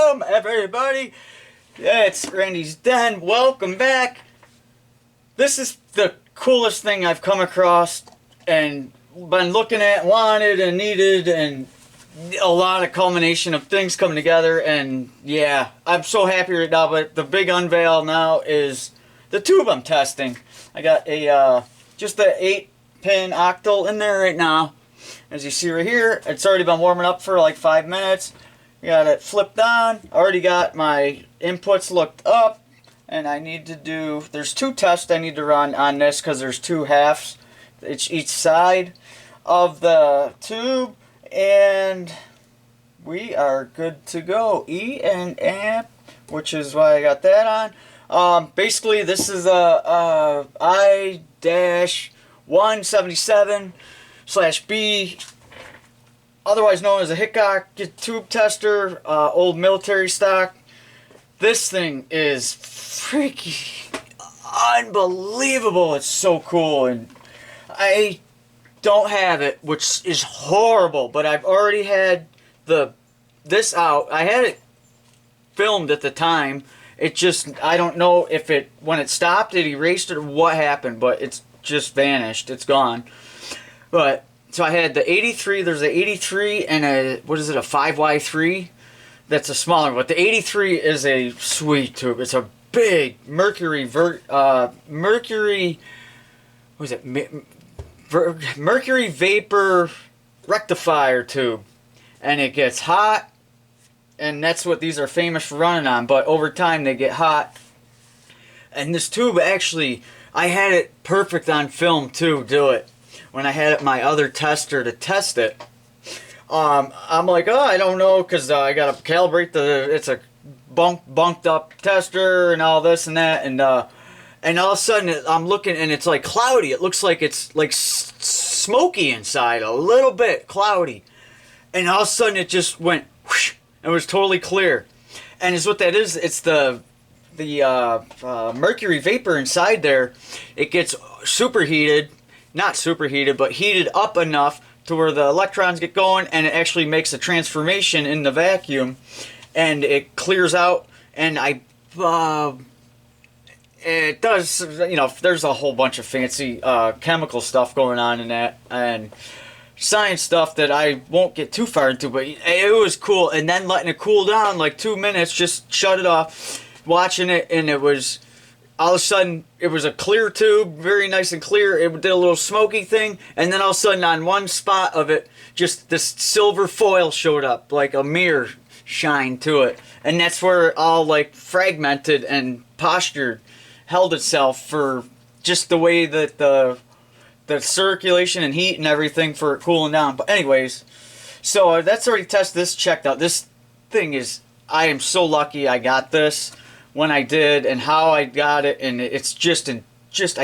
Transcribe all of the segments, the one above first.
Welcome everybody. Yeah, it's Randy's Den. Welcome back. This is the coolest thing I've come across and been looking at, wanted and needed, and a lot of culmination of things coming together. And yeah, I'm so happy right now. But the big unveil now is the tube I'm testing. I got a just a 8-pin octal in there right now. As you see right here, it's already been warming up for like 5 minutes. Got it flipped on. Already got my inputs looked up, and I need to do, there's 2 tests I need to run on this because there's 2 halves each side of the tube, and we are good to go. E and amp, which is why I got that on. Basically this is a I-177-B, otherwise known as a Hickock tube tester, old military stock. This thing is freaking unbelievable. It's so cool, and I don't have it, which is horrible, but I've already had this out. I had it filmed at the time. It just, I don't know if it, when it stopped, it erased it or what happened, but it's just vanished. It's gone. But so I had the 83, there's a 83 and a, what is it, a 5Y3? That's a smaller one. The 83 is a sweet tube. It's a big mercury vapor rectifier tube. And it gets hot, and that's what these are famous for running on, but over time they get hot. And this tube actually, I had it perfect on film too, do it. When I had my other tester to test it, I'm like, oh, I don't know, because I got to calibrate it's a bunked up tester and all this and that, and all of a sudden I'm looking and it's like cloudy. It looks like it's like smoky inside, a little bit cloudy, and all of a sudden it just went whoosh, and it was totally clear. And is what that is, it's the mercury vapor inside there. It gets superheated. Not superheated, but heated up enough to where the electrons get going, and it actually makes a transformation in the vacuum, and it clears out. And it does, you know, there's a whole bunch of fancy chemical stuff going on in that, and science stuff that I won't get too far into, but it was cool. And then letting it cool down like 2 minutes, just shut it off, watching it, and it was, all of a sudden, it was a clear tube, very nice and clear. It did a little smoky thing, and then all of a sudden, on one spot of it, just this silver foil showed up, like a mirror shine to it. And that's where it all, like, fragmented and postured, held itself for just the way that the circulation and heat and everything for it cooling down. But anyways, so that's already tested. This checked out. This thing is, I am so lucky I got this when I did, and how I got it, and it's just I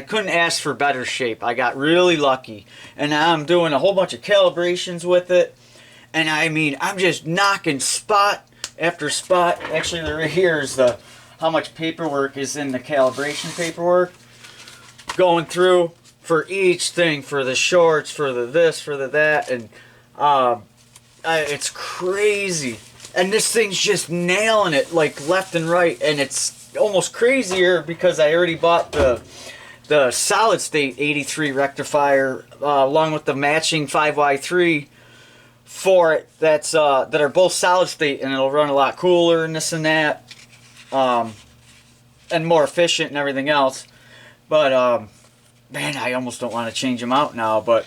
couldn't ask for better shape. I got really lucky, and now I'm doing a whole bunch of calibrations with it, and I mean, I'm just knocking spot after spot. Actually, right here is how much paperwork is in the calibration paperwork, going through for each thing, for the shorts, for the this, for the that, and it's crazy. And this thing's just nailing it, like, left and right. And it's almost crazier because I already bought the solid state 83 rectifier along with the matching 5Y3 for it. That are both solid state, and it'll run a lot cooler and this and that, and more efficient and everything else. But man, I almost don't want to change them out now. But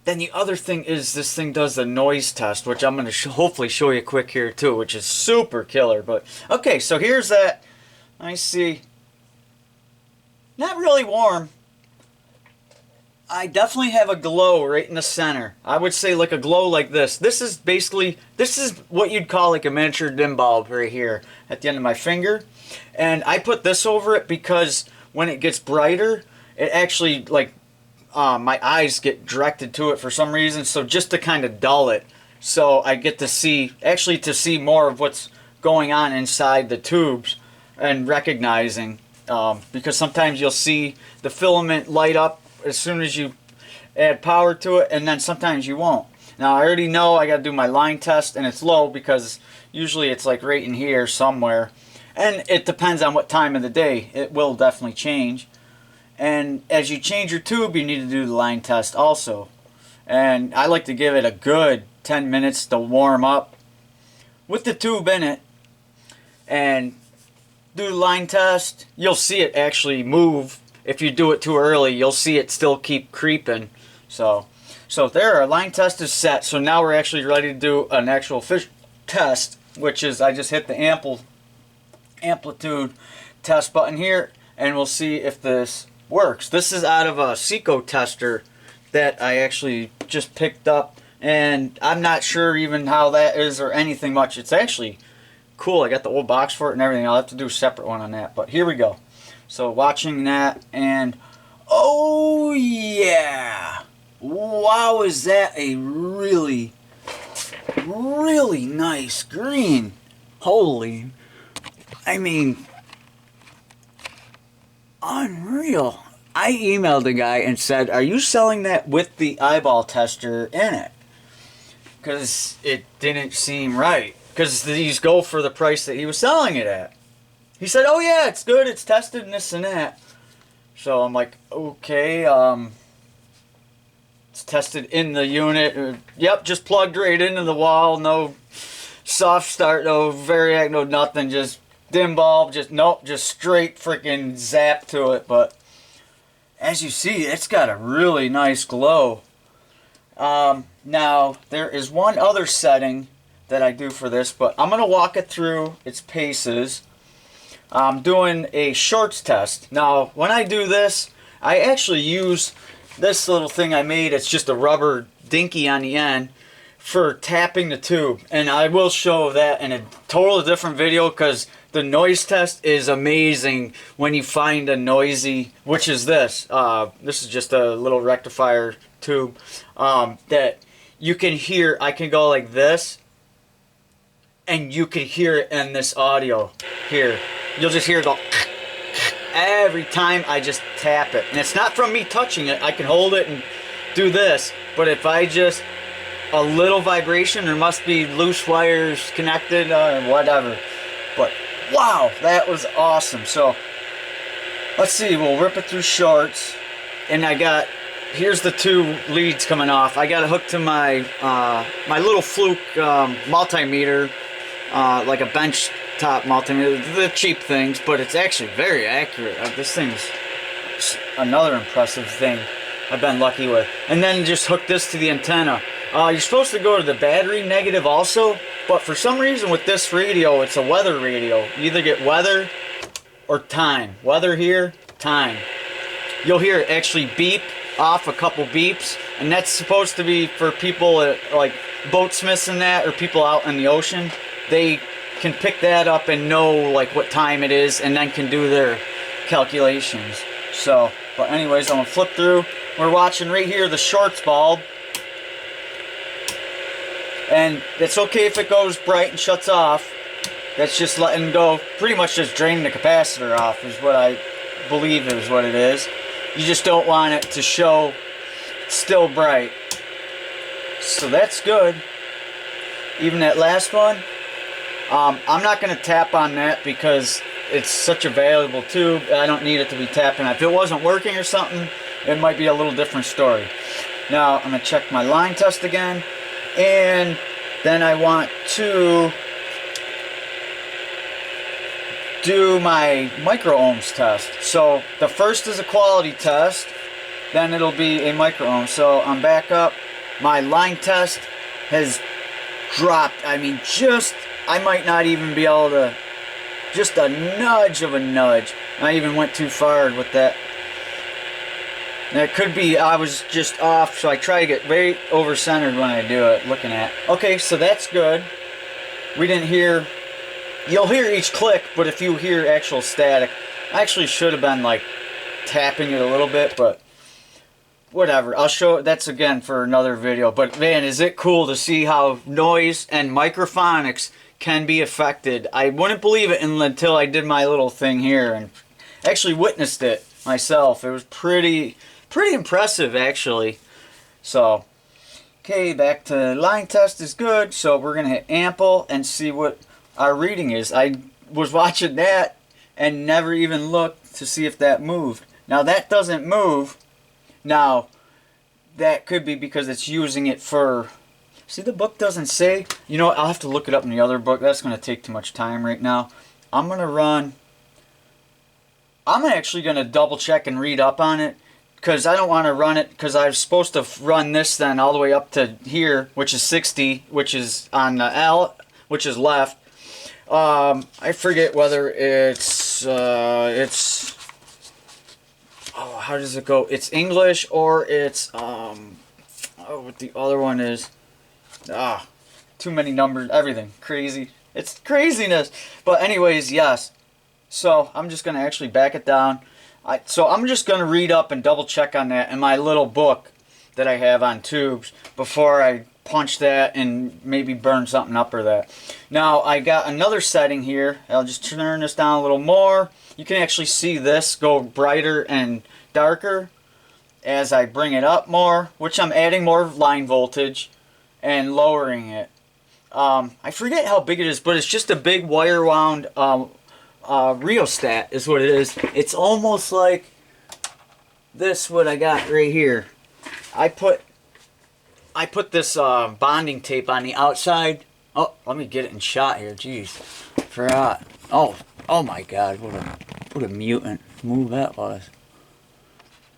then the other thing is, this thing does the noise test, which I'm going to hopefully show you quick here too, which is super killer. But okay, so here's that. I see. Not really warm. I definitely have a glow right in the center. I would say like a glow like this. This is what you'd call like a miniature dim bulb right here at the end of my finger. And I put this over it because when it gets brighter, it actually, like, my eyes get directed to it for some reason, so just to kind of dull it, so I get to see, actually to see more of what's going on inside the tubes and recognizing, because sometimes you'll see the filament light up as soon as you add power to it, and then sometimes you won't. Now I already know I got to do my line test, and it's low because usually it's like right in here somewhere. And it depends on what time of the day. It will definitely change. And as you change your tube, you need to do the line test also. And I like to give it a good 10 minutes to warm up with the tube in it. And do the line test. You'll see it actually move. If you do it too early, you'll see it still keep creeping. So there, our line test is set. So now we're actually ready to do an actual fish test, which is I just hit the amplitude test button here, and we'll see if this works. This is out of a Seco tester that I actually just picked up, and I'm not sure even how that is or anything much. It's actually cool. I got the old box for it and everything. I'll have to do a separate one on that, but here we go. So watching that, and oh yeah, wow, is that a really nice green. Holy, I mean, unreal. I emailed the guy and said, are you selling that with the eyeball tester in it? Because it didn't seem right. Because these go for the price that he was selling it at. He said, oh yeah, it's good, it's tested and this and that. So I'm like, okay, it's tested in the unit. Yep, just plugged right into the wall. No soft start, no variac, no nothing. Just dim bulb, just nope, just straight freaking zap to it. But as you see, it's got a really nice glow. Now, there is one other setting that I do for this, but I'm going to walk it through its paces. I'm doing a shorts test. Now, when I do this, I actually use this little thing I made. It's just a rubber dinky on the end for tapping the tube. And I will show that in a totally different video because the noise test is amazing when you find a noisy, which is this. This is just a little rectifier tube that you can hear. I can go like this, and you can hear it in this audio here. You'll just hear it go every time I just tap it. And it's not from me touching it. I can hold it and do this. But if I just, a little vibration, there must be loose wires connected or whatever. But wow, that was awesome. So let's see, we'll rip it through shorts. And I got, here's the two leads coming off. I got it hooked to my my little Fluke multimeter, like a bench top multimeter, the cheap things, but it's actually very accurate. This thing's another impressive thing I've been lucky with. And then just hook this to the antenna. You're supposed to go to the battery negative also, but for some reason with this radio, it's a weather radio. You either get weather or time. Weather here, time. You'll hear it actually beep off a couple beeps, and that's supposed to be for people like boatsmiths and that, or people out in the ocean. They can pick that up and know like what time it is, and then can do their calculations. So, but anyways, I'm gonna flip through. We're watching right here the shorts bulb, and it's okay if it goes bright and shuts off. That's just letting go, pretty much just draining the capacitor off is what I believe is what it is. You just don't want it to show still bright. So that's good. Even that last one, I'm not going to tap on that because it's such a valuable tube. I don't need it to be tapping. If it wasn't working or something, it might be a little different story. Now I'm going to check my line test again, and then I want to do my micro ohms test. So the first is a quality test, then it'll be a micro ohm. So I'm back up. My line test has dropped. I mean, just, I might not even be able to, just a nudge of a nudge. I even went too far with that. And it could be I was just off, so I try to get very over-centered when I do it, looking at. Okay, so that's good. We didn't hear, you'll hear each click, but if you hear actual static, I actually should have been like tapping it a little bit, but whatever. I'll show, that's again for another video. But man, is it cool to see how noise and microphonics can be affected. I wouldn't believe it until I did my little thing here and actually witnessed it myself. It was pretty impressive actually. So Okay, back to line test is good. So we're going to hit ample and see what our reading is. I was watching that and never even looked to see if that moved. Now that doesn't move. Now that could be because it's using it for... See, the book doesn't say... You know what? I'll have to look it up in the other book. That's going to take too much time right now. I'm going to run... I'm actually going to double check and read up on it. Because I don't want to run it, because I was supposed to run this then all the way up to here, which is 60, which is on the L, which is left. I forget whether it's, oh, how does it go? It's English or it's, oh, what the other one is. Too many numbers, everything, crazy. It's craziness. But anyways, yes. So I'm just going to actually back it down. So I'm just going to read up and double check on that in my little book that I have on tubes before I punch that and maybe burn something up or that. Now I got another setting here. I'll just turn this down a little more. You can actually see this go brighter and darker as I bring it up more, which I'm adding more line voltage and lowering it. I forget how big it is, but it's just a big wire wound rheostat is what it is. It's almost like this, what I got right here. I put this bonding tape on the outside. Oh, let me get it in shot here. Jeez, forgot. Oh my God, what a mutant move that was.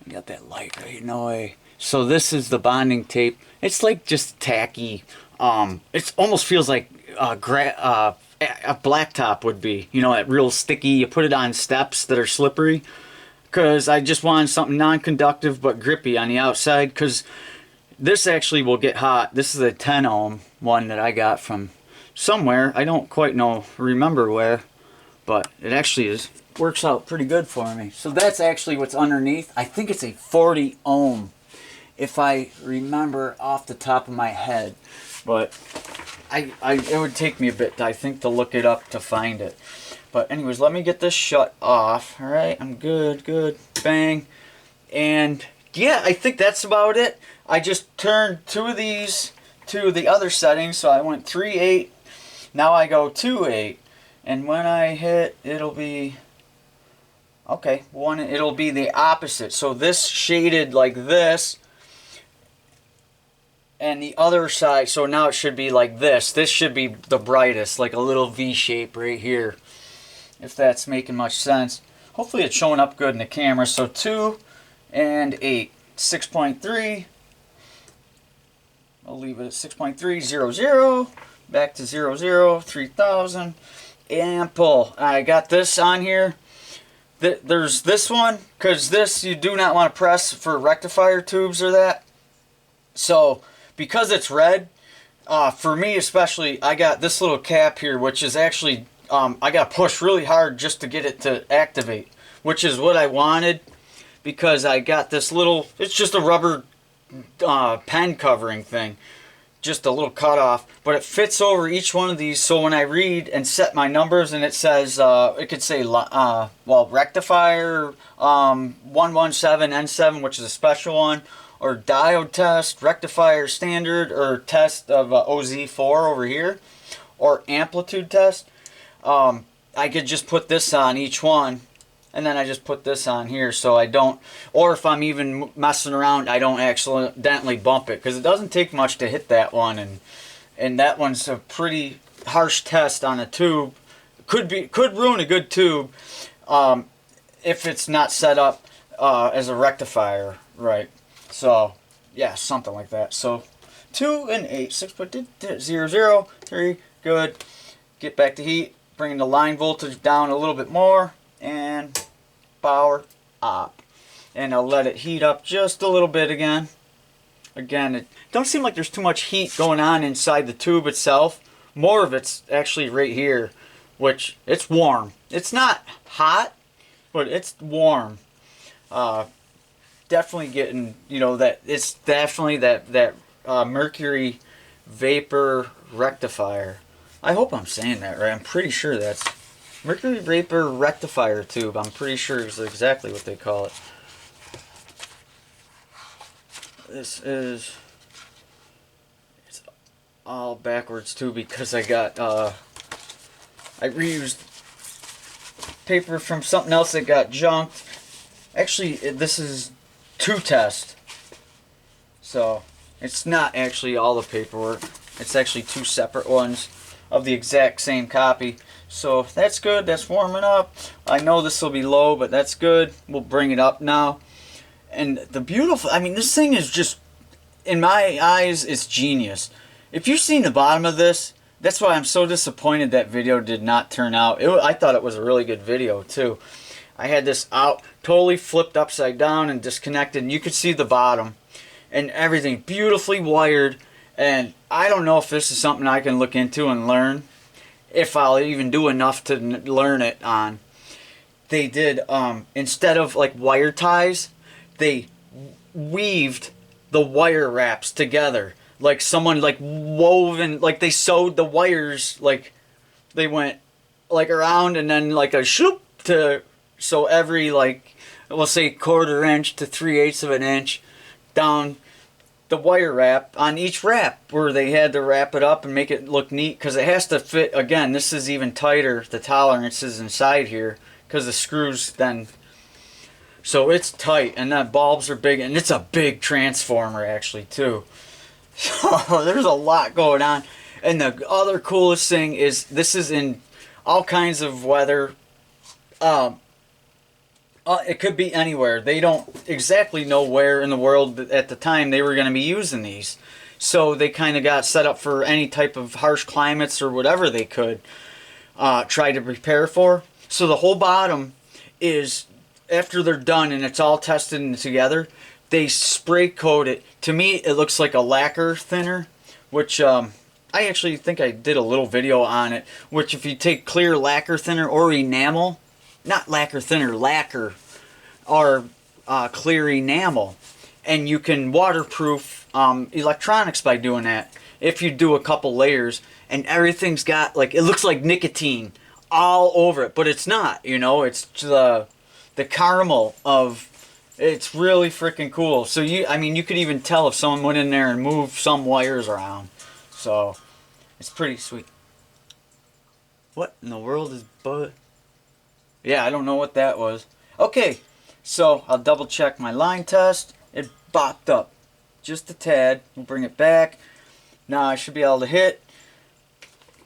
I got that light right in the way. So this is the bonding tape. It's like just tacky. It almost feels like a blacktop would be, you know, that real sticky. You put it on steps that are slippery, because I just wanted something non-conductive but grippy on the outside, because this actually will get hot. This is a 10 ohm one that I got from somewhere. I don't quite remember where, but it actually works out pretty good for me. So that's actually what's underneath. I think it's a 40 ohm if I remember off the top of my head, but it would take me a bit, I think, to look it up to find it. But anyways, let me get this shut off. All right, I'm good. Bang. And yeah, I think that's about it. I just turned two of these to the other settings. So I went 3/8. Now I go 2/8. And when I hit, it'll be... Okay, it'll be the opposite. So this shaded like this. And the other side, so now it should be like this. This should be the brightest, like a little V shape right here, if that's making much sense. Hopefully it's showing up good in the camera. So 2 and 8, 6.3. I'll leave it at 6.300. Back to 00, 3000. Ample. I got this on here. There's this one, because this you do not want to press for rectifier tubes or that. So because it's red, for me especially, I got this little cap here, which is actually, I got to push really hard just to get it to activate, which is what I wanted, because I got this little, it's just a rubber pen covering thing, just a little cutoff, but it fits over each one of these. So when I read and set my numbers, and it says, it could say, well, rectifier 117N7, which is a special one, or diode test, rectifier standard, or test of OZ4 over here, or amplitude test. I could just put this on each one, and then I just put this on here, so I don't, or if I'm even messing around, I don't accidentally bump it, because it doesn't take much to hit that one, and that one's a pretty harsh test on a tube. Could ruin a good tube if it's not set up as a rectifier, right? So, yeah, something like that. So, 2 and 8, 6.0, 3, good. Get back to heat, bringing the line voltage down a little bit more, and power up. And I'll let it heat up just a little bit again. Again, it don't seem like there's too much heat going on inside the tube itself. More of it's actually right here, which it's warm. It's not hot, but it's warm. Definitely getting, you know, that it's definitely that mercury vapor rectifier. I hope I'm saying that right. I'm pretty sure that's mercury vapor rectifier tube. I'm pretty sure is exactly what they call it. This is all backwards too because I got I reused paper from something else that got junked. Actually, this is 2 tests, so it's not actually all the paperwork. It's actually 2 separate ones of the exact same copy. So that's good. That's warming up. I know this will be low, but that's good. We'll bring it up now. And the beautiful, I mean, this thing is just, in my eyes, it's genius. If you've seen the bottom of this, that's why I'm so disappointed that video did not turn out. I thought it was a really good video too. I had this out, totally flipped upside down and disconnected, and you could see the bottom and everything beautifully wired. And I don't know if this is something I can look into and learn, if I'll even do enough to learn it on. They did, instead of like wire ties, they weaved the wire wraps together. Like someone like woven, like they sewed the wires, like they went like around and then like a shoop to, so every like, we'll say 1/4 inch to 3/8 of an inch down the wire wrap on each wrap, where they had to wrap it up and make it look neat because it has to fit. Again, this is even tighter, the tolerances inside here, because the screws then, so it's tight, and that bulbs are big, and it's a big transformer actually too. So there's a lot going on. And the other coolest thing is this is in all kinds of weather. It could be anywhere. They don't exactly know where in the world at the time they were going to be using these. So they kind of got set up for any type of harsh climates or whatever they could try to prepare for. So the whole bottom is, after they're done and it's all tested and together, they spray coat it. To me, it looks like a lacquer thinner, which I actually think I did a little video on it, which if you take clear lacquer thinner or enamel, not lacquer thinner, lacquer, or clear enamel, and you can waterproof electronics by doing that if you do a couple layers, and everything's got, like, it looks like nicotine all over it, but it's not, you know, it's the caramel of, it's really freaking cool. So I mean, you could even tell if someone went in there and moved some wires around. So it's pretty sweet. What in the world is bud? Yeah, I don't know what that was. Okay, so I'll double check my line test. It bopped up just a tad. We'll bring it back. Now I should be able to hit.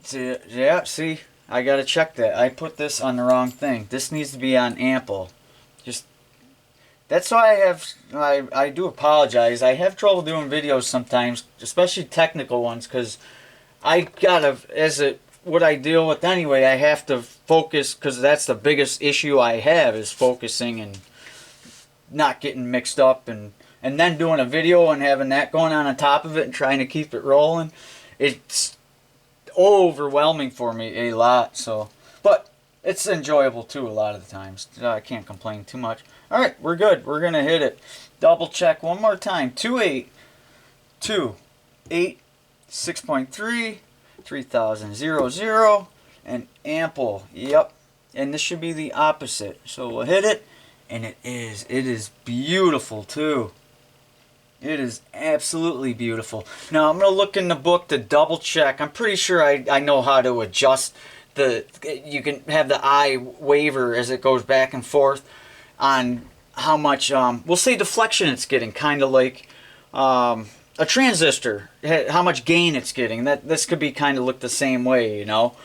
See, yeah, see, I gotta check that. I put this on the wrong thing. This needs to be on ample. Just, that's why I do apologize. I have trouble doing videos sometimes, especially technical ones, because I gotta, what I deal with anyway, I have to focus, because that's the biggest issue I have, is focusing and not getting mixed up, and then doing a video and having that going on top of it and trying to keep it rolling. It's overwhelming for me a lot, so, but it's enjoyable too a lot of the times. I can't complain too much. Alright, we're good. We're gonna hit it. Double check one more time. 2.8, 2.8, 6.3, 3000, and ample. Yep. And this should be the opposite. So we'll hit it, and it is beautiful too. It is absolutely beautiful. Now I'm gonna look in the book to double check. I'm pretty sure I know how to adjust you can have the eye waver as it goes back and forth on how much we'll say deflection it's getting, kind of like a transistor, how much gain it's getting. This could be kind of look the same way, you know.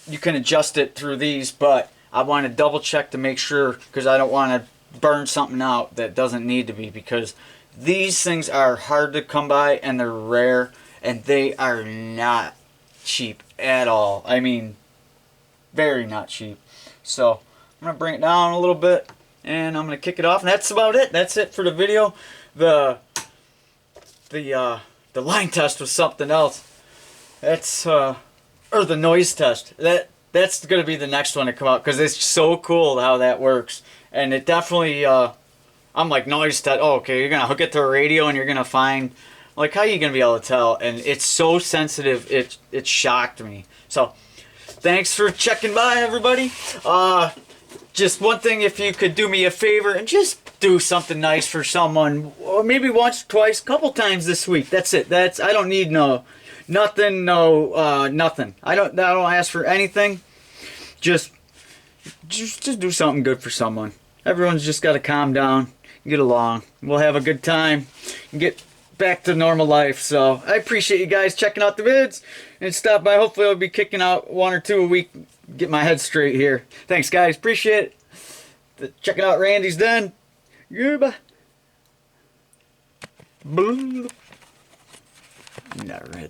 You can adjust it through these, but I want to double check to make sure, because I don't want to burn something out that doesn't need to be, because these things are hard to come by and they're rare, and they are not cheap at all. I mean, very not cheap. So I'm gonna bring it down a little bit, and I'm gonna kick it off, and that's about it. That's it for the video. The line test was something else. That's or the noise test. That's gonna be the next one to come out, because it's so cool how that works. And it definitely I'm like, noise test. Oh, okay, you're gonna hook it to a radio and you're gonna find, like, how are you gonna be able to tell? And it's so sensitive, it shocked me. So thanks for checking by, everybody. just one thing, if you could do me a favor and just do something nice for someone, or maybe once, twice, couple times this week. That's it. I don't need nothing. I don't ask for anything. Just do something good for someone. Everyone's just got to calm down, get along. We'll have a good time, and get back to normal life. So I appreciate you guys checking out the vids and stop by. Hopefully I'll be kicking out 1 or 2 a week. Get my head straight here. Thanks, guys. Appreciate it. Checking out Randy's Den. Goodbye. Not red.